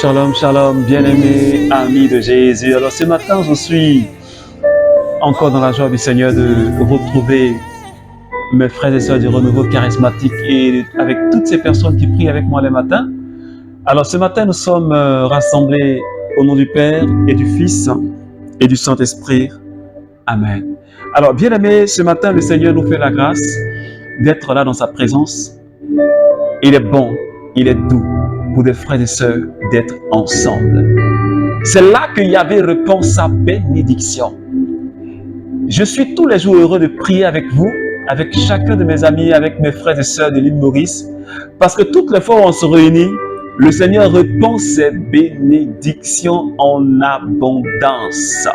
Shalom, shalom, bien-aimés, amis de Jésus. Alors ce matin, je suis encore dans la joie du Seigneur de retrouver mes frères et sœurs du renouveau charismatique et avec toutes ces personnes qui prient avec moi les matins. Alors ce matin, nous sommes rassemblés au nom du Père et du Fils et du Saint-Esprit. Amen. Alors bien-aimés, ce matin, le Seigneur nous fait la grâce d'être là dans sa présence. Il est bon, il est doux pour des frères et sœurs d'être ensemble. C'est là que Yahvé répand sa bénédiction. Je suis tous les jours heureux de prier avec vous, avec chacun de mes amis, avec mes frères et sœurs de l'île Maurice, parce que toutes les fois où on se réunit, le Seigneur répand ses bénédictions en abondance.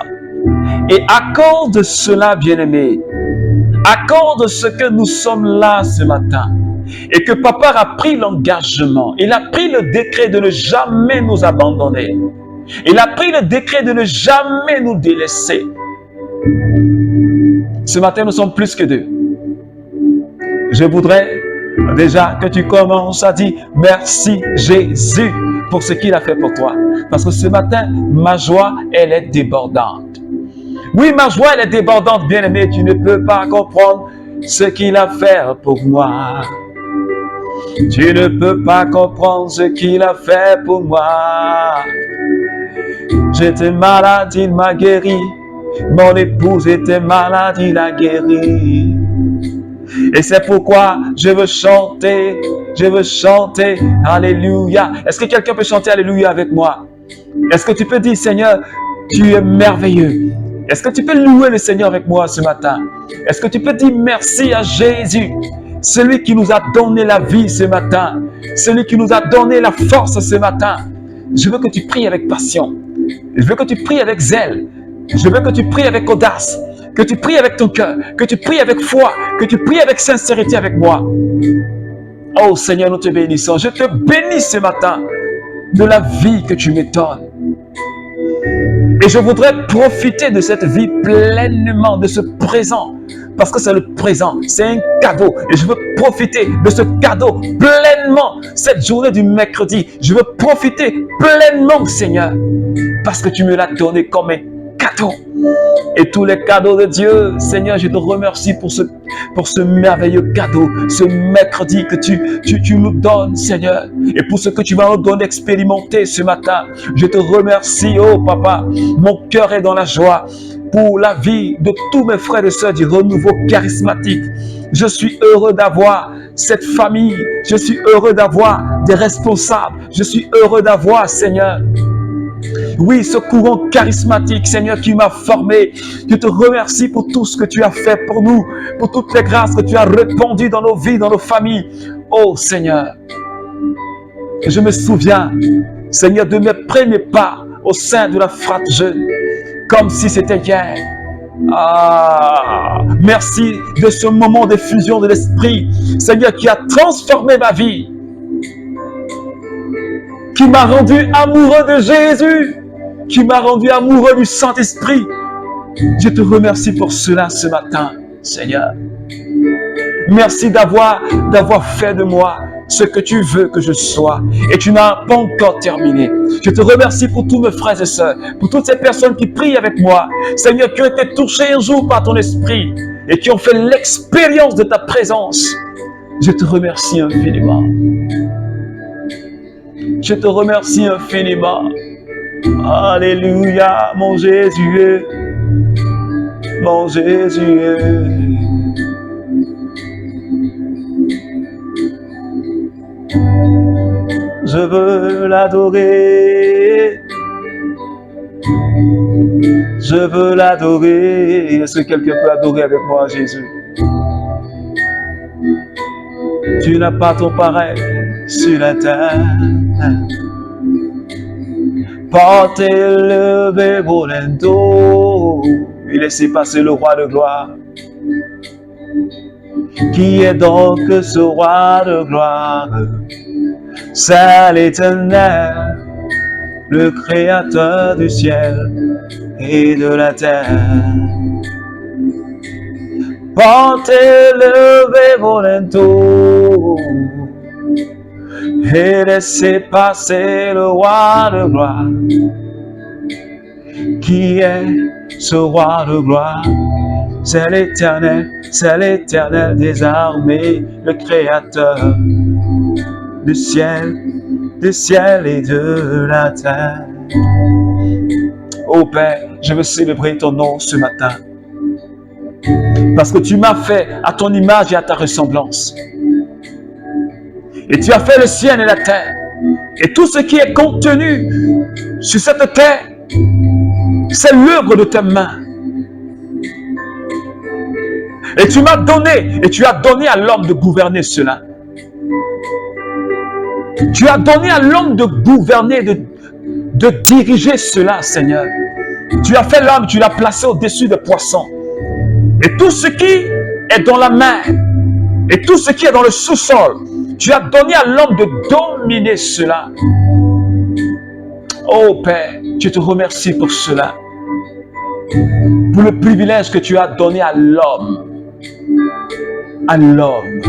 Et accorde cela, bien-aimés, accorde ce que nous sommes là ce matin. Et que Papa a pris l'engagement, il a pris le décret de ne jamais nous abandonner. Il a pris le décret de ne jamais nous délaisser. Ce matin, nous sommes plus que deux. Je voudrais déjà que tu commences à dire merci Jésus pour ce qu'il a fait pour toi. Parce que ce matin, ma joie, elle est débordante. Oui, ma joie, elle est débordante, bien-aimé. Tu ne peux pas comprendre ce qu'il a fait pour moi. Tu ne peux pas comprendre ce qu'il a fait pour moi. J'étais malade, il m'a guéri. Mon épouse était malade, il a guéri. Et c'est pourquoi je veux chanter, Alléluia. Est-ce que quelqu'un peut chanter Alléluia avec moi? Est-ce que tu peux dire, Seigneur, tu es merveilleux? Est-ce que tu peux louer le Seigneur avec moi ce matin? Est-ce que tu peux dire merci à Jésus? Celui qui nous a donné la vie ce matin, celui qui nous a donné la force ce matin. Je veux que tu pries avec passion. Je veux que tu pries avec zèle. Je veux que tu pries avec audace. Que tu pries avec ton cœur. Que tu pries avec foi. Que tu pries avec sincérité avec moi. Oh Seigneur, nous te bénissons. Je te bénis ce matin de la vie que tu me donnes. Et je voudrais profiter de cette vie pleinement, de ce présent. Parce que c'est le présent, c'est un cadeau. Et je veux profiter de ce cadeau pleinement. Cette journée du mercredi, je veux profiter pleinement, Seigneur. Parce que tu me l'as donné comme un cadeau. Et tous les cadeaux de Dieu, Seigneur, je te remercie pour ce merveilleux cadeau, ce mercredi que tu nous donnes, Seigneur. Et pour ce que tu vas nous donner d'expérimenter ce matin, je te remercie, oh Papa. Mon cœur est dans la joie pour la vie de tous mes frères et sœurs du renouveau charismatique. Je suis heureux d'avoir cette famille. Je suis heureux d'avoir des responsables. Je suis heureux d'avoir, Seigneur, oui, ce courant charismatique, Seigneur, qui m'a formé. Je te remercie pour tout ce que tu as fait pour nous, pour toutes les grâces que tu as répandues dans nos vies, dans nos familles. Oh, Seigneur, je me souviens, Seigneur, de mes premiers pas au sein de la frate jeune, comme si c'était hier. Ah, merci de ce moment de fusion de l'esprit, Seigneur, qui a transformé ma vie, qui m'a rendu amoureux de Jésus, qui m'a rendu amoureux du Saint-Esprit. Je te remercie pour cela ce matin, Seigneur. Merci d'avoir fait de moi ce que tu veux que je sois. Et tu n'as pas encore terminé. Je te remercie pour tous mes frères et sœurs, pour toutes ces personnes qui prient avec moi. Seigneur, qui ont été touchés un jour par ton esprit et qui ont fait l'expérience de ta présence. Je te remercie infiniment. Je te remercie infiniment. Alléluia, mon Jésus, mon Jésus. Je veux l'adorer. Je veux l'adorer. Est-ce que quelqu'un peut adorer avec moi Jésus? Tu n'as pas ton pareil sur la terre. Porte élevé volendo, il laissait passer le roi de gloire. Qui est donc ce roi de gloire? C'est l'Éternel, le Créateur du ciel et de la terre. Porte élevé volendo, et laissez passer le roi de gloire. Qui est ce roi de gloire? C'est l'Éternel des armées, le Créateur du ciel et de la terre. Oh Père, je veux célébrer ton nom ce matin. Parce que tu m'as fait à ton image et à ta ressemblance. Et tu as fait le ciel et la terre. Et tout ce qui est contenu sur cette terre, c'est l'œuvre de tes mains. Et tu m'as donné, et tu as donné à l'homme de gouverner cela. Tu as donné à l'homme de gouverner, de diriger cela, Seigneur. Tu as fait l'homme, tu l'as placé au-dessus des poissons. Et tout ce qui est dans la mer, et tout ce qui est dans le sous-sol, tu as donné à l'homme de dominer cela. Oh Père, je te remercie pour cela. Pour le privilège que tu as donné à l'homme. À l'homme.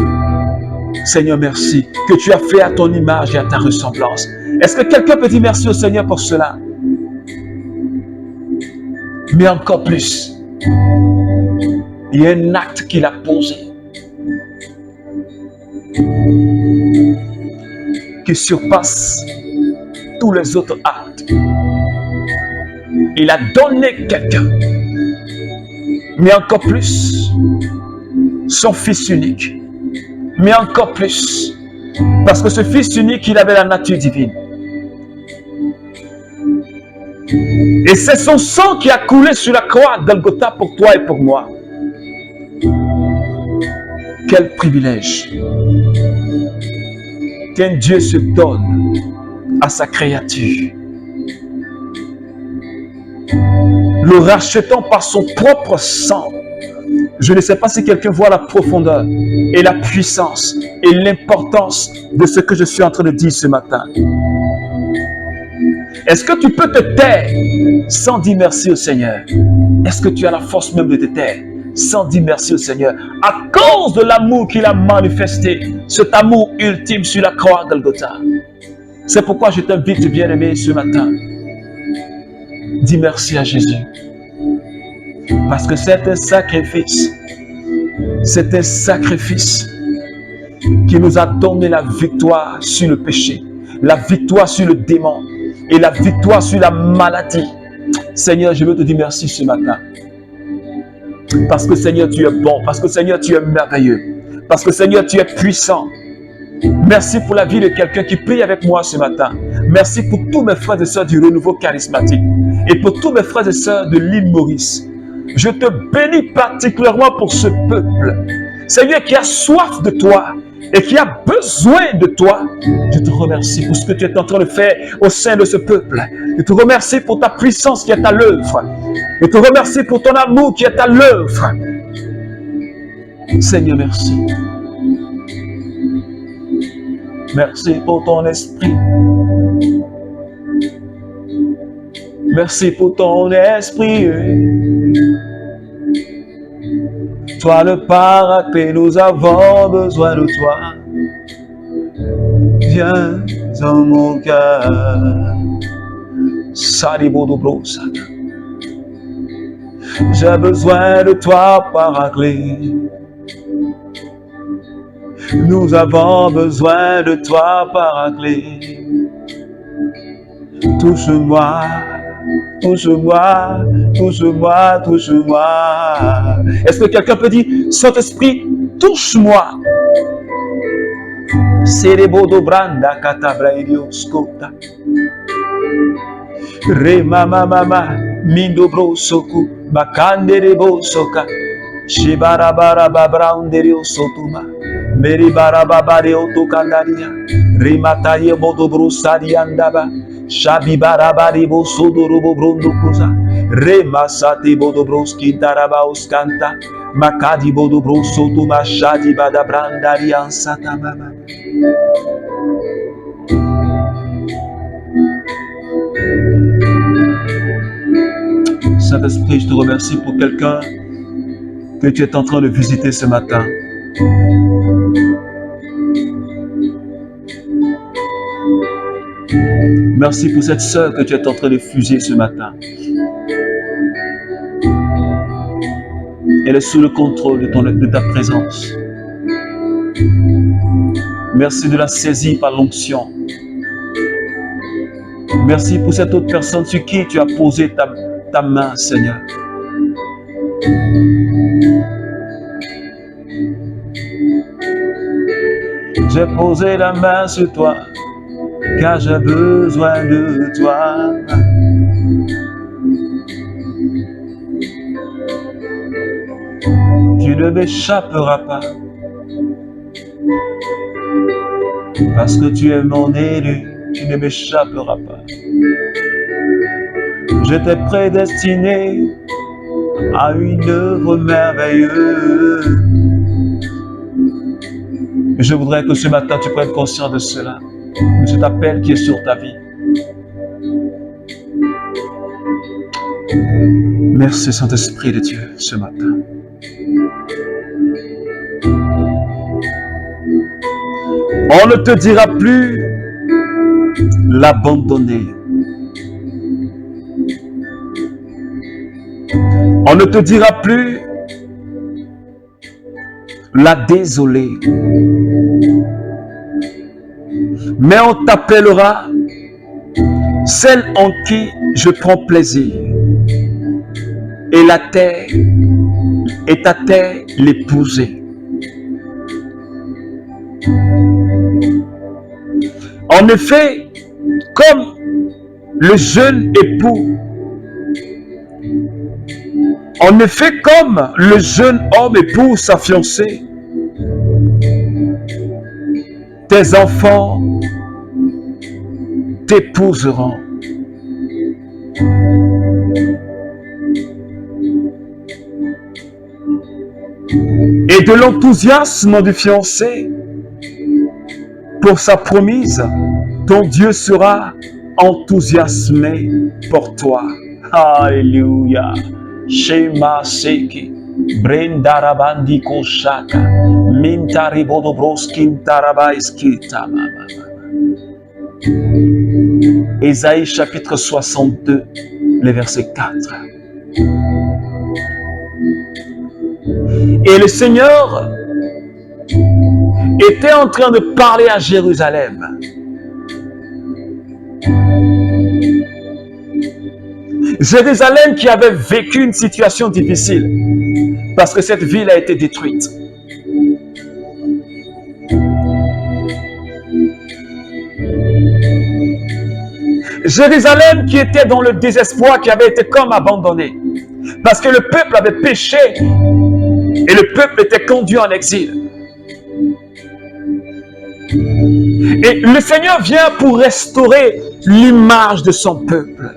Seigneur, merci. Que tu as fait à ton image et à ta ressemblance. Est-ce que quelqu'un peut dire merci au Seigneur pour cela? Mais encore plus, il y a un acte qu'il a posé qui surpasse tous les autres actes. Il a donné quelqu'un, mais encore plus, son fils unique, mais encore plus, parce que ce fils unique, il avait la nature divine. Et c'est son sang qui a coulé sur la croix d'Golgotha pour toi et pour moi. Quel privilège qu'un Dieu se donne à sa créature, le rachetant par son propre sang. Je ne sais pas si quelqu'un voit la profondeur et la puissance et l'importance de ce que je suis en train de dire ce matin. Est-ce que tu peux te taire sans dire merci au Seigneur? Est-ce que tu as la force même de te taire sans dire merci au Seigneur? À cause de l'amour qu'il a manifesté, cet amour ultime sur la croix de Golgotha. C'est pourquoi je t'invite, bien-aimé, ce matin. Dis merci à Jésus. Parce que c'est un sacrifice. C'est un sacrifice qui nous a donné la victoire sur le péché, la victoire sur le démon et la victoire sur la maladie. Seigneur, je veux te dire merci ce matin. Parce que Seigneur, tu es bon. Parce que Seigneur, tu es merveilleux. Parce que Seigneur, tu es puissant. Merci pour la vie de quelqu'un qui prie avec moi ce matin. Merci pour tous mes frères et sœurs du renouveau charismatique. Et pour tous mes frères et sœurs de l'île Maurice. Je te bénis particulièrement pour ce peuple. Seigneur, qui a soif de toi et qui a besoin de toi. Je te remercie pour ce que tu es en train de faire au sein de ce peuple. Je te remercie pour ta puissance qui est à l'œuvre. Je te remercie pour ton amour qui est à l'œuvre. Seigneur, merci. Merci pour ton esprit. Merci pour ton esprit. Toi le Paraclet, nous avons besoin de toi. Viens dans mon cœur. J'ai besoin de toi, Paraclet. Nous avons besoin de toi, Paraclet. Touche-moi, touche-moi, touche-moi, touche-moi. Est-ce que quelqu'un peut dire, Saint-Esprit, touche-moi? Serebodo branda katabraidioskota. Rema mama mindo brosoku makandere bosoka. Shibarabara babraunderio sotuma. Meri barababare otokandaria. Rimataye bodo brusari andaba. Shabi barabari bosodorubo brondukuza. Remasati bodo broski darabaus kanta. Makadi bodo brosotu mashadi badabrandari ansata mama. Saint-Esprit, je te remercie pour quelqu'un que tu es en train de visiter ce matin. Merci pour cette sœur que tu es en train de fuser ce matin. Elle est sous le contrôle de ta présence. Merci de la saisir par l'onction. Merci pour cette autre personne sur qui tu as posé ta main, Seigneur. J'ai posé la main sur toi, car j'ai besoin de toi. Tu ne m'échapperas pas, parce que tu es mon élu, tu ne m'échapperas pas. Je t'ai prédestiné à une œuvre merveilleuse. Je voudrais que ce matin tu prennes conscience de cela, de cet appel qui est sur ta vie. Merci Saint-Esprit de Dieu ce matin. On ne te dira plus l'abandonner. On ne te dira plus la désoler. Mais on t'appellera celle en qui je prends plaisir. Et la terre, et ta terre l'épousée. En effet, comme le jeune époux, en effet, comme le jeune homme épouse sa fiancée, tes enfants t'épouseront. Et de l'enthousiasme du fiancé pour sa promise, ton Dieu sera enthousiasmé pour toi. Alléluia. Shema Seki, Brendarabandi Koshaka, Mintari Bodobroski Tarabaiski Tamama. Ésaïe chapitre 62, le verset 4. Et le Seigneur était en train de parler à Jérusalem. Jérusalem qui avait vécu une situation difficile parce que cette ville a été détruite. Jérusalem qui était dans le désespoir, qui avait été comme abandonné parce que le peuple avait péché et le peuple était conduit en exil. Et le Seigneur vient pour restaurer l'image de son peuple.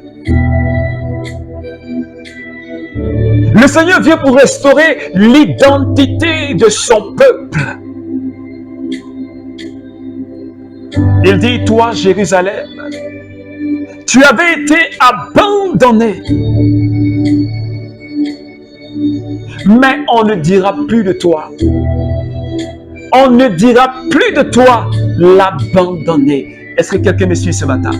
Le Seigneur vient pour restaurer l'identité de son peuple. Il dit, toi, Jérusalem, tu avais été abandonné. Mais on ne dira plus de toi. On ne dira plus de toi l'abandonné. Est-ce que quelqu'un me suit ce matin?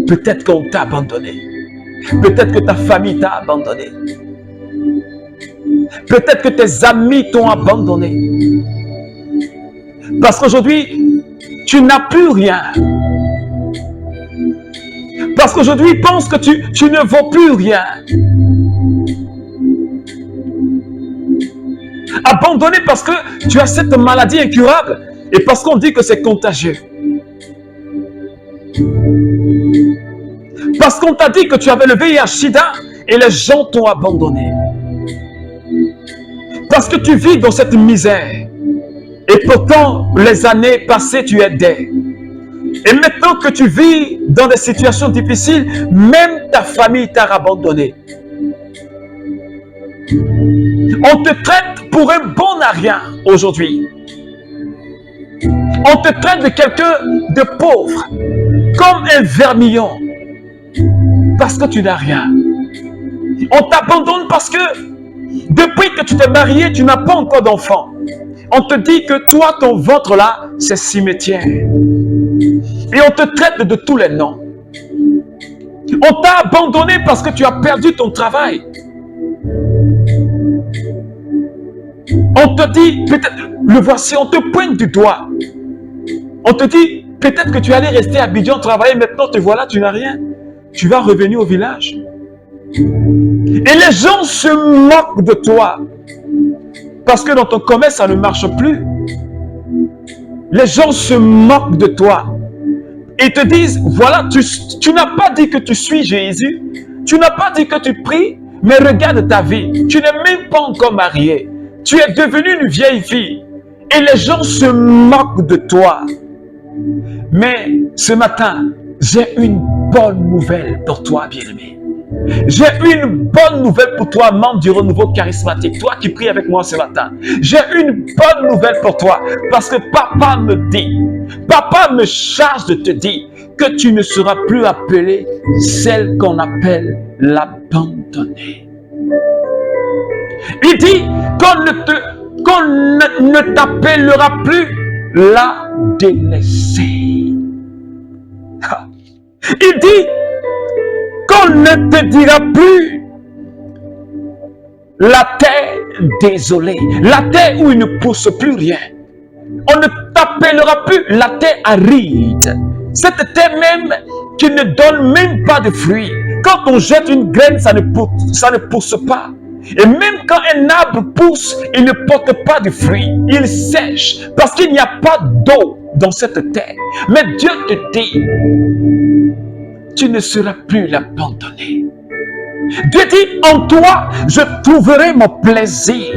Peut-être qu'on t'a abandonné. Peut-être que ta famille t'a abandonné. Peut-être que tes amis t'ont abandonné. Parce qu'aujourd'hui, tu n'as plus rien. Parce qu'aujourd'hui, ils pensent que tu ne vaux plus rien. Abandonné parce que tu as cette maladie incurable et parce qu'on dit que c'est contagieux. Parce qu'on t'a dit que tu avais le VIH/SIDA et les gens t'ont abandonné. Parce que tu vis dans cette misère. Et pourtant, les années passées, tu aidais. Et maintenant que tu vis dans des situations difficiles, même ta famille t'a abandonné. On te traite pour un bon à rien aujourd'hui. On te traite de quelqu'un de pauvre, comme un vermillon, parce que tu n'as rien. On t'abandonne parce que depuis que tu t'es marié, tu n'as pas encore d'enfant. On te dit que toi, ton ventre là, c'est cimetière. Et on te traite de tous les noms. On t'a abandonné parce que tu as perdu ton travail. On te dit, peut-être, le voici, on te pointe du doigt. On te dit, peut-être que tu allais rester à Abidjan travailler, maintenant te voilà, tu n'as rien. Tu vas revenir au village. Et les gens se moquent de toi. Parce que dans ton commerce, ça ne marche plus. Les gens se moquent de toi. Et te disent, voilà, tu n'as pas dit que tu suis Jésus. Tu n'as pas dit que tu pries. Mais regarde ta vie. Tu n'es même pas encore marié. Tu es devenue une vieille fille. Et les gens se moquent de toi. Mais ce matin, j'ai une bonne nouvelle pour toi, bien-aimé. J'ai une bonne nouvelle pour toi, membre du renouveau charismatique. Toi qui pries avec moi ce matin. J'ai une bonne nouvelle pour toi. Parce que papa me dit, papa me charge de te dire que tu ne seras plus appelée celle qu'on appelle l'abandonnée. Il dit qu'on ne t'appellera plus la délaissée. Il dit qu'on ne te dira plus la terre désolée, la terre où il ne pousse plus rien. On ne t'appellera plus la terre aride, cette terre même qui ne donne même pas de fruits. Quand on jette une graine, ça ne pousse pas. Et même quand un arbre pousse, il ne porte pas de fruits, il sèche parce qu'il n'y a pas d'eau dans cette terre. Mais Dieu te dit, tu ne seras plus l'abandonné. Dieu dit, en toi, je trouverai mon plaisir.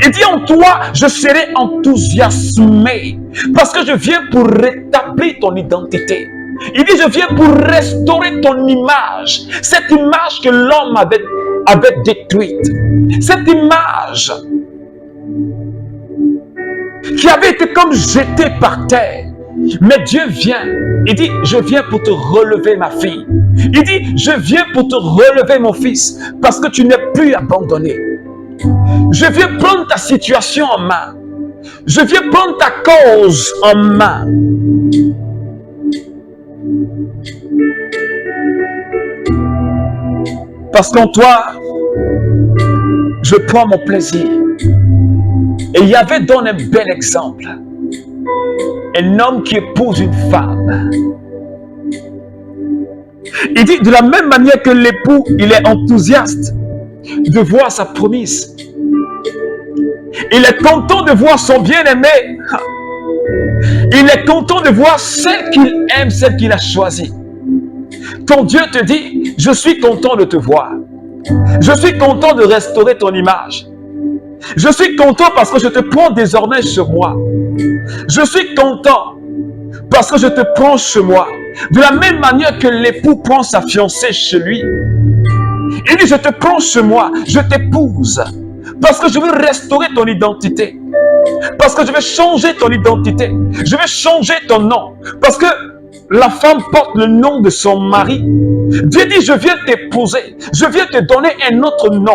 Il dit, en toi, je serai enthousiasmé parce que je viens pour rétablir ton identité. Il dit, je viens pour restaurer ton image, cette image que l'homme avait détruite, cette image qui avait été comme jetée par terre. Mais Dieu vient, il dit, je viens pour te relever ma fille. Il dit, je viens pour te relever mon fils, parce que tu n'es plus abandonné. Je viens prendre ta situation en main. Je viens prendre ta cause en main. Parce qu'en toi, je prends mon plaisir. Et Yahvé donne un bel exemple. Un homme qui épouse une femme. Il dit, de la même manière que l'époux, il est enthousiaste de voir sa promise. Il est content de voir son bien-aimé. Il est content de voir celle qu'il aime, celle qu'il a choisie. Ton Dieu te dit, je suis content de te voir. Je suis content de restaurer ton image. Je suis content parce que je te prends désormais chez moi. Je suis content parce que je te prends chez moi. De la même manière que l'époux prend sa fiancée chez lui. Il dit, je te prends chez moi, je t'épouse. Parce que je veux restaurer ton identité. Parce que je vais changer ton identité. Je vais changer ton nom. Parce que la femme porte le nom de son mari. Dieu dit, je viens t'épouser. Je viens te donner un autre nom.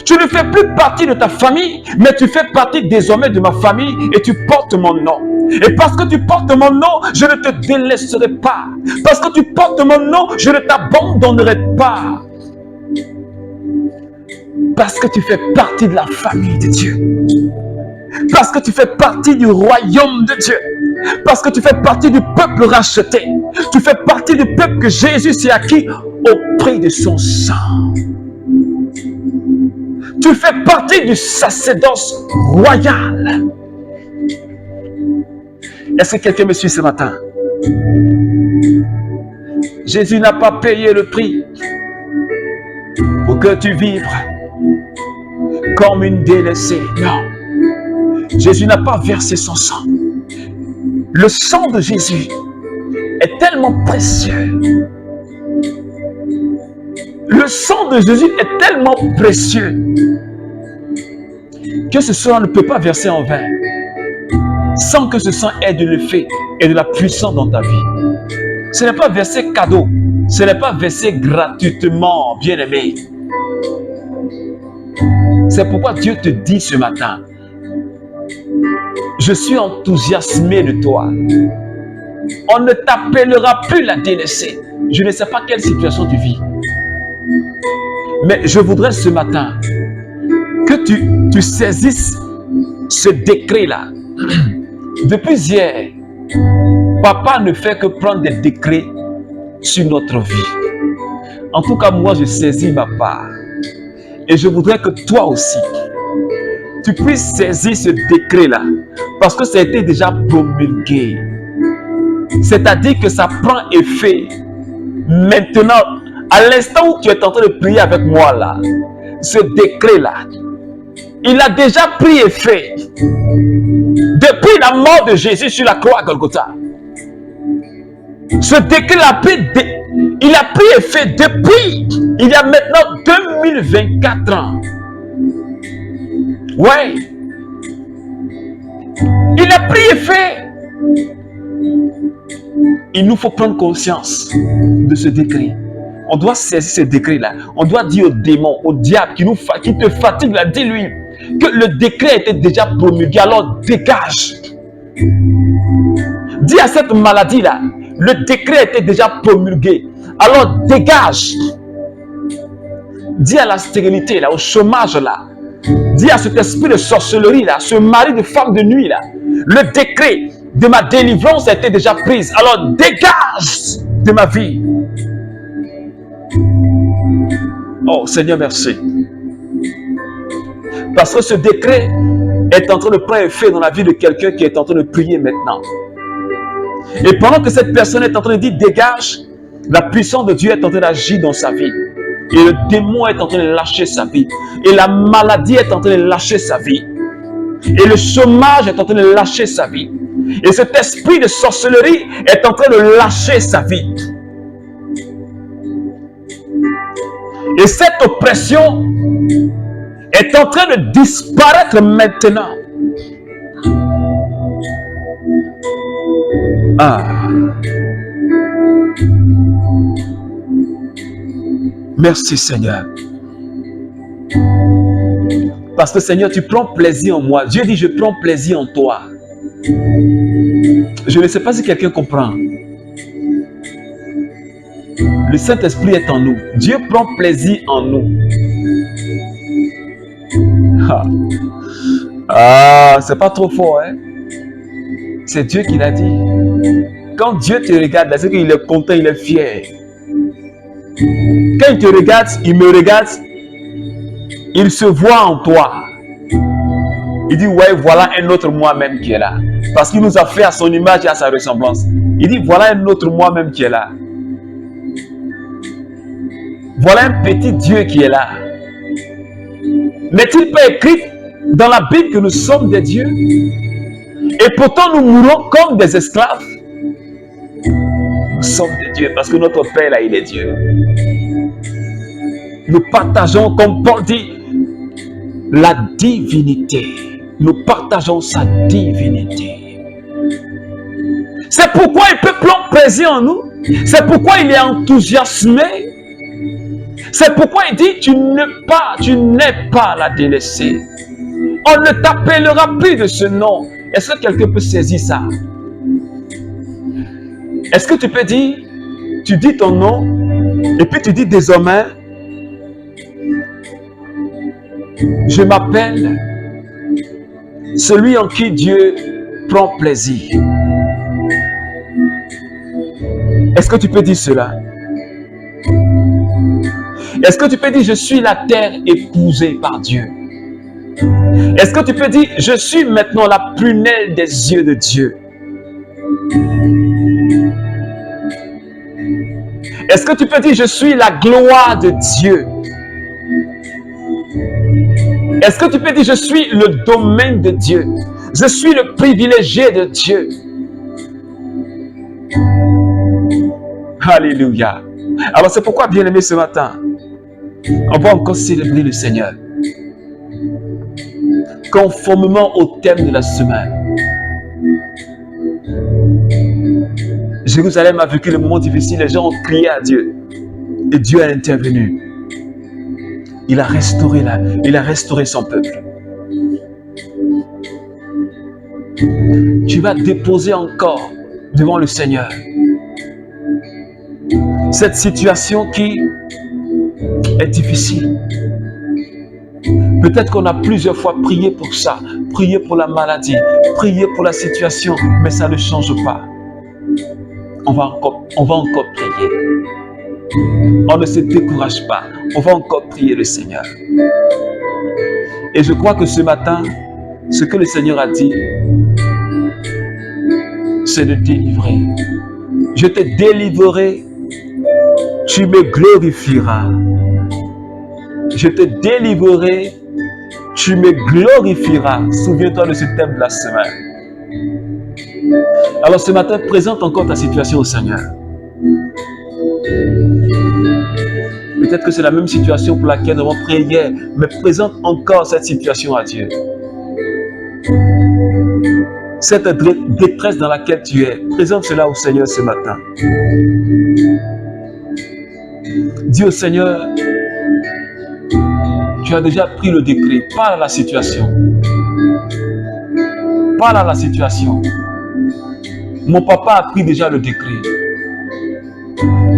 Tu ne fais plus partie de ta famille, mais tu fais partie désormais de ma famille et tu portes mon nom. Et parce que tu portes mon nom, je ne te délaisserai pas. Parce que tu portes mon nom, je ne t'abandonnerai pas. Parce que tu fais partie de la famille de Dieu. Parce que tu fais partie du royaume de Dieu. Parce que tu fais partie du peuple racheté. Tu fais partie du peuple que Jésus s'est acquis au prix de son sang. Tu fais partie du sacerdoce royal. Est-ce que quelqu'un me suit ce matin? Jésus n'a pas payé le prix pour que tu vives comme une délaissée. Non. Jésus n'a pas versé son sang. Le sang de Jésus est tellement précieux. Le sang de Jésus est tellement précieux que ce sang ne peut pas verser en vain sans que ce sang ait de l'effet et de la puissance dans ta vie. Ce n'est pas versé cadeau, ce n'est pas versé gratuitement, bien-aimé. C'est pourquoi Dieu te dit ce matin, je suis enthousiasmé de toi. On ne t'appellera plus la délaissée. Je ne sais pas quelle situation tu vis. Mais je voudrais ce matin que tu saisisses ce décret-là. Depuis hier, papa ne fait que prendre des décrets sur notre vie. En tout cas, moi, je saisis ma part. Et je voudrais que toi aussi, tu puisses saisir ce décret-là. Parce que ça a été déjà promulgué. C'est-à-dire que ça prend effet maintenant, à l'instant où tu es en train de prier avec moi là. Ce décret-là, il a déjà pris effet. Depuis la mort de Jésus sur la croix à Golgotha. Ce décret-là, il a pris effet depuis, il y a maintenant 2024 ans. Ouais. Il a pris effet. Il nous faut prendre conscience de ce décret. On doit saisir ce décret-là. On doit dire au démon, au diable qui te fatigue, là, dis-lui que le décret était déjà promulgué. Alors dégage. Dis à cette maladie-là, le décret était déjà promulgué. Alors dégage. Dis à la stérilité, là, au chômage, là. Dis à cet esprit de sorcellerie, là, ce mari de femme de nuit, là. Le décret de ma délivrance a été déjà prise. Alors dégage de ma vie. Oh Seigneur, merci. Parce que ce décret est en train de prendre effet dans la vie de quelqu'un qui est en train de prier maintenant. Et pendant que cette personne est en train de dire dégage, la puissance de Dieu est en train d'agir dans sa vie. Et le démon est en train de lâcher sa vie. Et la maladie est en train de lâcher sa vie. Et le chômage est en train de lâcher sa vie. Et cet esprit de sorcellerie est en train de lâcher sa vie. Et cette oppression est en train de disparaître maintenant. Ah. Merci Seigneur. Parce que Seigneur, tu prends plaisir en moi. Dieu dit, je prends plaisir en toi. Je ne sais pas si quelqu'un comprend. Le Saint-Esprit est en nous. Dieu prend plaisir en nous. Ah, c'est pas trop fort, hein? C'est Dieu qui l'a dit. Quand Dieu te regarde, c'est qu'il est content, il est fier. Quand il te regarde, il me regarde, il se voit en toi. Il dit, ouais, voilà un autre moi-même qui est là. Parce qu'il nous a fait à son image et à sa ressemblance. Il dit, voilà un autre moi-même qui est là. Voilà un petit Dieu qui est là. N'est-il pas écrit dans la Bible que nous sommes des dieux? Et pourtant nous mourons comme des esclaves. Nous sommes des dieux parce que notre Père là, il est Dieu. Nous partageons, comme Paul dit, la divinité. Nous partageons sa divinité. C'est pourquoi il peut prendre plaisir en nous. C'est pourquoi il est enthousiasmé. C'est pourquoi il dit, tu n'es pas la délaissée. On ne t'appellera plus de ce nom. Est-ce que quelqu'un peut saisir ça? Est-ce que tu peux dire, tu dis ton nom, et puis tu dis désormais, je m'appelle celui en qui Dieu prend plaisir. Est-ce que tu peux dire cela? Est-ce que tu peux dire, je suis la terre épousée par Dieu? Est-ce que tu peux dire, je suis maintenant la prunelle des yeux de Dieu? Est-ce que tu peux dire, je suis la gloire de Dieu? Est-ce que tu peux dire, je suis le domaine de Dieu? Je suis le privilégié de Dieu. Alléluia. Alors c'est pourquoi, bien-aimé, ce matin, on va encore célébrer le Seigneur. Conformément au thème de la semaine. Jérusalem a vécu le moment difficile, les gens ont crié à Dieu. Et Dieu a intervenu. Il a restauré son peuple. Tu vas déposer encore devant le Seigneur. Cette situation qui est difficile. Peut-être qu'on a plusieurs fois prié pour ça, prié pour la maladie, prié pour la situation, mais ça ne change pas. On va encore prier. On ne se décourage pas. On va encore prier le Seigneur. Et je crois que ce matin, ce que le Seigneur a dit, c'est de délivrer. Je te délivrerai, tu me glorifieras. Je te délivrerai, tu me glorifieras. Souviens-toi de ce thème de la semaine. Alors ce matin, présente encore ta situation au Seigneur. Peut-être que c'est la même situation pour laquelle nous avons prié hier, mais présente encore cette situation à Dieu. Cette détresse dans laquelle tu es, présente cela au Seigneur ce matin. Dis au Seigneur, tu as déjà pris le décret. Parle à la situation. Parle à la situation. Mon papa a pris déjà le décret.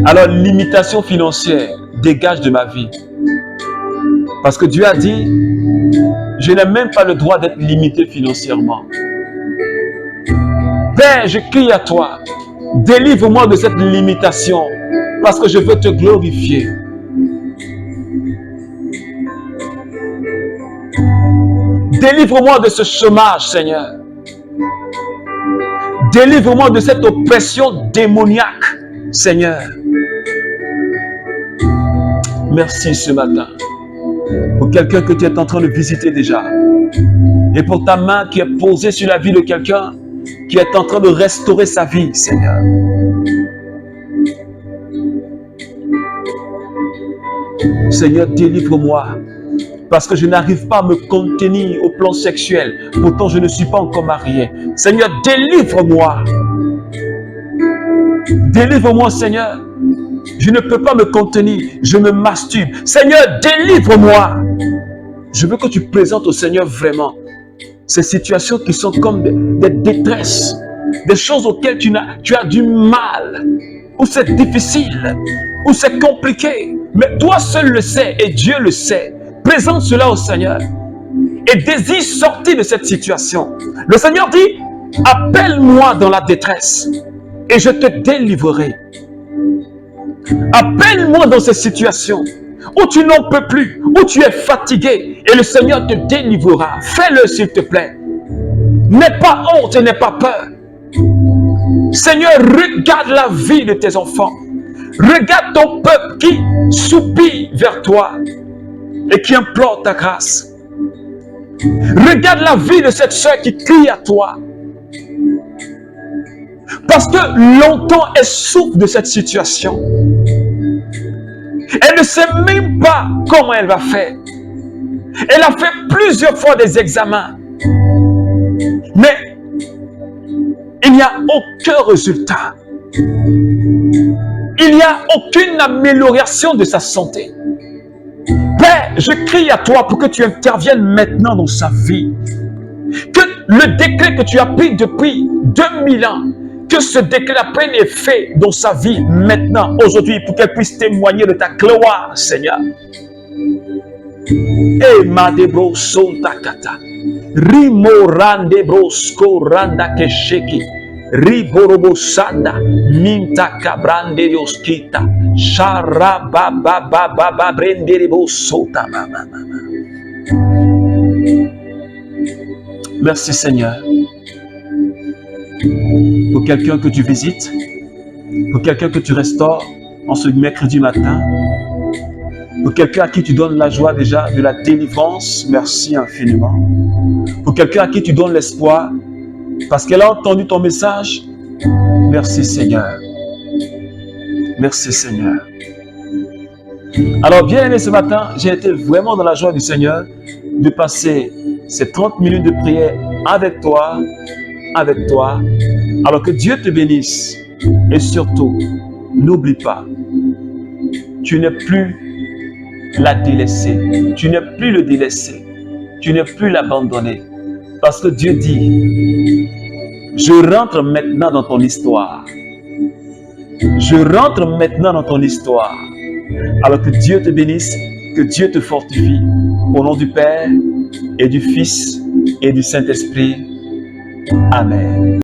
Alors, limitation financière, dégage de ma vie. Parce que Dieu a dit, je n'ai même pas le droit d'être limité financièrement. Père, je crie à toi, délivre-moi de cette limitation, parce que je veux te glorifier. Délivre-moi de ce chômage, Seigneur. Délivre-moi de cette oppression démoniaque, Seigneur. Merci ce matin pour quelqu'un que tu es en train de visiter déjà. Et pour ta main qui est posée sur la vie de quelqu'un qui est en train de restaurer sa vie, Seigneur. Seigneur, délivre-moi. Parce que je n'arrive pas à me contenir au plan sexuel. Pourtant, je ne suis pas encore marié. Seigneur, délivre-moi. Délivre-moi, Seigneur. Je ne peux pas me contenir. Je me masturbe. Seigneur, délivre-moi. Je veux que tu présentes au Seigneur vraiment ces situations qui sont comme des détresses. Des choses auxquelles tu as du mal. Où c'est difficile. Où c'est compliqué. Mais toi seul le sais et Dieu le sait. Présente cela au Seigneur et désire sortir de cette situation. Le Seigneur dit, appelle-moi dans la détresse et je te délivrerai. Appelle-moi dans ces situations où tu n'en peux plus, où tu es fatigué et le Seigneur te délivrera. Fais-le s'il te plaît. N'aie pas honte et n'aie pas peur. Seigneur, regarde la vie de tes enfants. Regarde ton peuple qui soupire vers toi et qui implore ta grâce. Regarde la vie de cette soeur qui crie à toi. Parce que longtemps elle souffre de cette situation. Elle ne sait même pas comment elle va faire. Elle a fait plusieurs fois des examens. Mais il n'y a aucun résultat. Il n'y a aucune amélioration de sa santé. Père, je crie à toi pour que tu interviennes maintenant dans sa vie. Que le décret que tu as pris depuis 2000 ans, que ce décret prenne effet dans sa vie maintenant, aujourd'hui, pour qu'elle puisse témoigner de ta gloire, Seigneur. Et ma debro son takata. Rimo rande brosko randa kesheki. Riborobo sanda minta kabrande yoskita shara baba baba brenderebo sota mama. Merci Seigneur pour quelqu'un que tu visites, pour quelqu'un que tu restaures en ce mercredi matin, pour quelqu'un à qui tu donnes la joie déjà de la délivrance, merci infiniment, pour quelqu'un à qui tu donnes l'espoir parce qu'elle a entendu ton message. Merci Seigneur. Merci Seigneur. Alors bien aimé, ce matin, j'ai été vraiment dans la joie du Seigneur de passer ces 30 minutes de prière avec toi. Alors que Dieu te bénisse. Et surtout, n'oublie pas, tu n'es plus la délaissée. Tu n'es plus le délaissé. Tu n'es plus l'abandonné. Parce que Dieu dit, Je rentre maintenant dans ton histoire. Je rentre maintenant dans ton histoire. Alors que Dieu te bénisse, que Dieu te fortifie. Au nom du Père et du Fils et du Saint-Esprit. Amen.